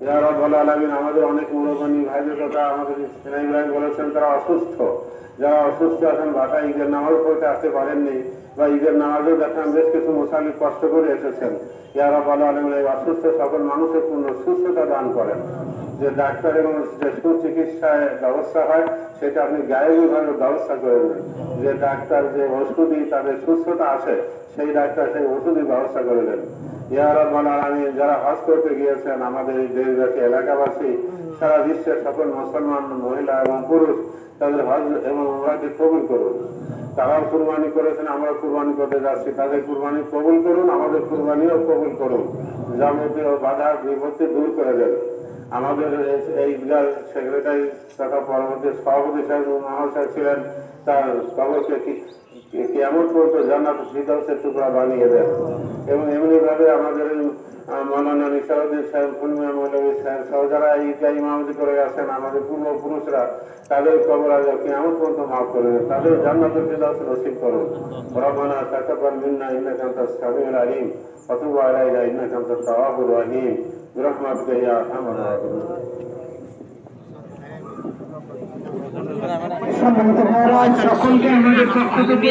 ইয়া রাব্বাল আলামিন, আমাদের অনেক মুরব্বী ভাইদের কথা আমাদের সেনা ইব্রাহিম বলেছেন, তারা অসুস্থ। যারা অসুস্থ আছেন, বাসায় ঈদের নামাজ পড়তে আসতে পারেননি, বা ঈদের নামাজেও দেখেন বেশ কিছু মুসাল্লি কষ্ট করে এসেছেন। ইয়া রাব্বাল আলামিন, এই অসুস্থ সকল মানুষের পূর্ণ সুস্থতা দান করেন। যে ডাক্তার এবং যে সুচিকিৎসায় ব্যবস্থা হয়, সেটা আপনি গায়েবীভাবে ব্যবস্থা করে দেন। যে ডাক্তার যে ওষুধই তাদের সুস্থতা আছে, সেই ডাক্তার সেই ওষুধই ব্যবস্থা করে দেন। ইয়া রাব্বাল আলামিন, যারা হজ করতে গিয়েছেন, আমাদের এই দেশবাসী এলাকাবাসী, সারা বিশ্বের সকল মুসলমান মহিলা এবং পুরুষ, তাদের হজ এবং উমরাকে কবুল করুন। তারাও কুরবানি করেছেন, আমরা কুরবানি করতে যাচ্ছি, তাদের কুরবানি কবুল করুন, আমাদের কুরবানিও কবুল করুন। যাবতীয় বাধা বিপত্তি দূর করে দেন। আমাদের এই সেক্রেটারি তথা পরবর্তী সভাপতি সাহেব মহাশয় ছিলেন, তার কবরকে কিয়ামত পর্যন্ত জান্নাতুল ফিরদাউসের টুকরা বানিয়ে দেন। এবং এমনি ভাবে আমাদের মৌলানা নিসারউদ্দিন সাহেব, ফুলমিয়া মৌলভী সাহেব সহ যারা ঈদগাহ ইমামতি করে গেছেন, আমাদের পূর্বপুরুষরা, তাদের কবর আজ কিয়ামত পর্যন্ত মাফ করে দেন, তাদের জান্নাতুল ফিরদাউস নসিব করুন। রব্বানা তাকাব্বাল মিন্না ইন্নাকা আনতাস সামিউল আলিম ওয়া তুব আলাইনা ইন্নাকা আনতাত তাওয়াবুর রহিম বিরহমাতিকা ইয়া আরহামার রাহিমিন। সকলকে আমাদের পক্ষ থেকে